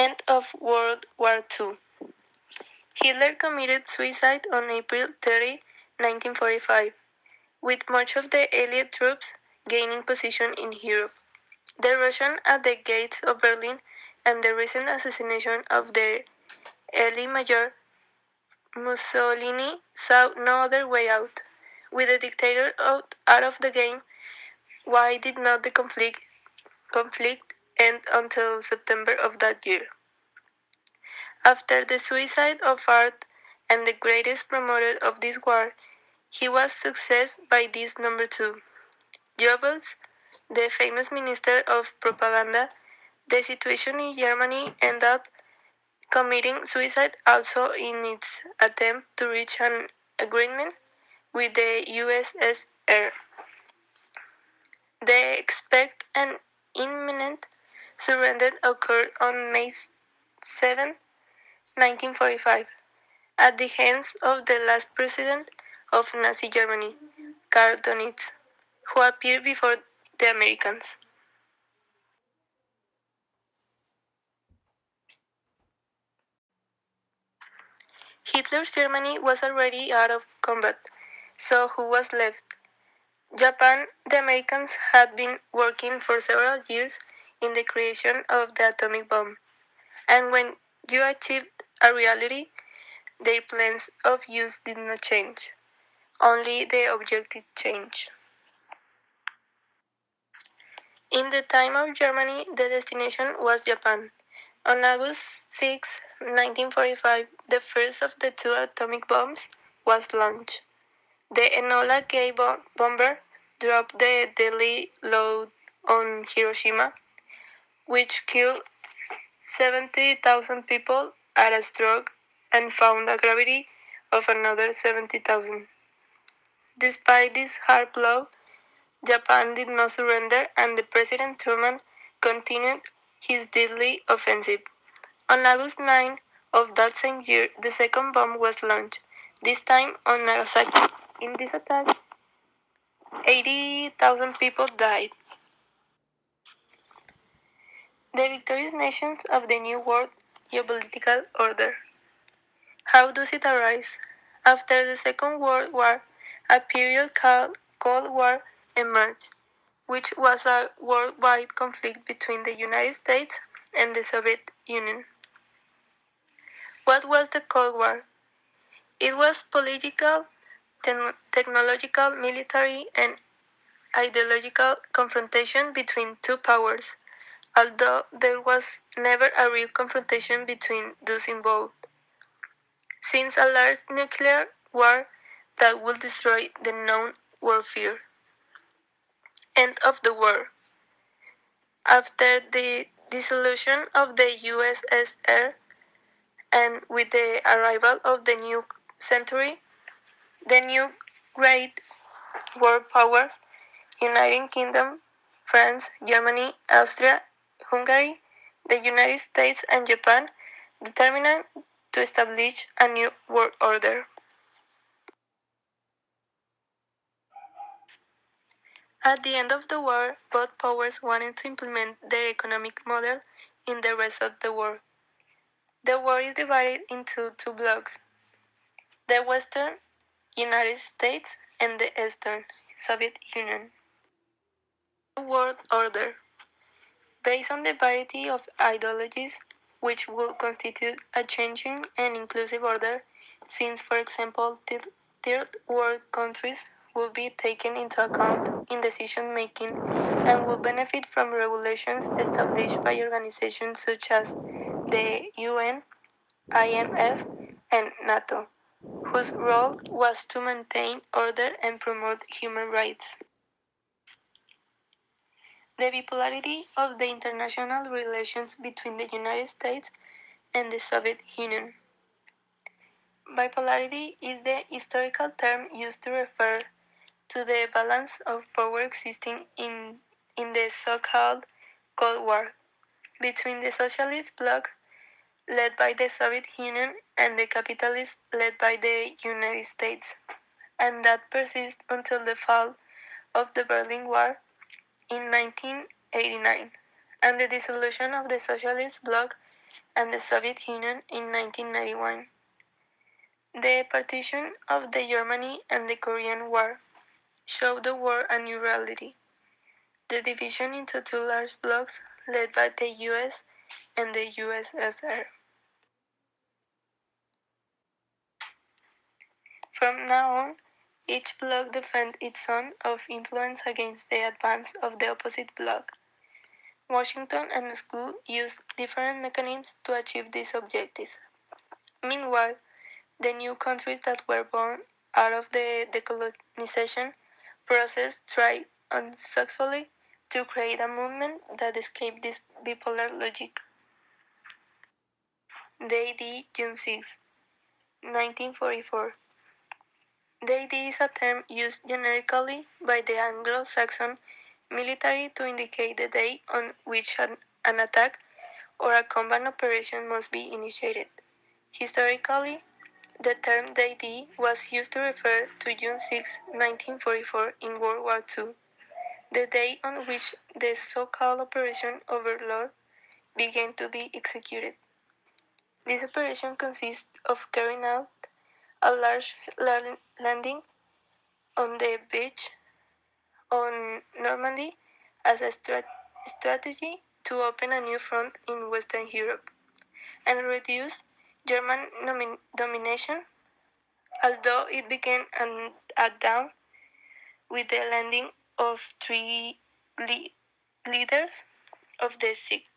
End of World War II. Hitler committed suicide on April 30, 1945, with much of the Allied troops gaining position in Europe. The Russians at the gates of Berlin and the recent assassination of their early major Mussolini saw no other way out. With the dictator out of the game, why did not the conflict end until September of that year? After the suicide of Art and the greatest promoter of this war, he was succeeded by this number two. Goebbels, the famous minister of propaganda, the situation in Germany ended up committing suicide also in its attempt to reach an agreement with the USSR. They expect an imminent surrender occurred on May 7, 1945, at the hands of the last president of Nazi Germany, Karl, who appeared before the Americans. Hitler's Germany was already out of combat, so who was left? Japan. The Americans had been working for several years in the creation of the atomic bomb, and when you achieved a reality, their plans of use did not change. Only the objective changed. In the time of Germany, the destination was Japan. On August 6, 1945, the first of the two atomic bombs was launched. The Enola Gay bomber dropped the deadly load on Hiroshima, which killed 70,000 people at a stroke and found a gravity of another 70,000. Despite this hard blow, Japan did not surrender and the President Truman continued his deadly offensive. On August 9 of that same year, the second bomb was launched, this time on Nagasaki. In this attack, 80,000 people died. The victorious nations of the New World Geopolitical Order. How does it arise? After the Second World War, a period called Cold War emerged, which was a worldwide conflict between the United States and the Soviet Union. What was the Cold War? It was political, technological, military, and ideological confrontation between two powers, although there was never a real confrontation between those involved. Since a large nuclear war that would destroy the known warfare. End of the war. After the dissolution of the USSR and with the arrival of the new century, the new great world powers, United Kingdom, France, Germany, Austria, Hungary, the United States, and Japan, determined to establish a new world order. At the end of the war, both powers wanted to implement their economic model in the rest of the world. The world is divided into two blocks, the Western United States and the Eastern Soviet Union. World order. Based on the variety of ideologies which will constitute a changing and inclusive order, since, for example, third world countries will be taken into account in decision making and will benefit from regulations established by organizations such as the UN, IMF, and NATO, whose role was to maintain order and promote human rights. The bipolarity of the international relations between the United States and the Soviet Union. Bipolarity is the historical term used to refer to the balance of power existing in the so-called Cold War between the socialist bloc led by the Soviet Union and the capitalist led by the United States, and that persists until the fall of the Berlin Wall in 1989 and the dissolution of the socialist bloc and the Soviet Union in 1991. The partition of the Germany and the Korean War showed the war a new reality. The division into two large blocs led by the US and the USSR. From now on, each bloc defended its zone of influence against the advance of the opposite bloc. Washington and Moscow used different mechanisms to achieve these objectives. Meanwhile, the new countries that were born out of the decolonization process tried unsuccessfully to create a movement that escaped this bipolar logic. D. June 6, 1944. D is a term used generically by the Anglo-Saxon military to indicate the day on which an attack or a combat operation must be initiated. Historically, the term D was used to refer to June 6, 1944 in World War II, the day on which the so-called Operation Overlord began to be executed. This operation consists of carrying out a large landing on the beach on Normandy as a strategy to open a new front in Western Europe and reduce German domination, although it began at dawn with the landing of three leaders of the Sixth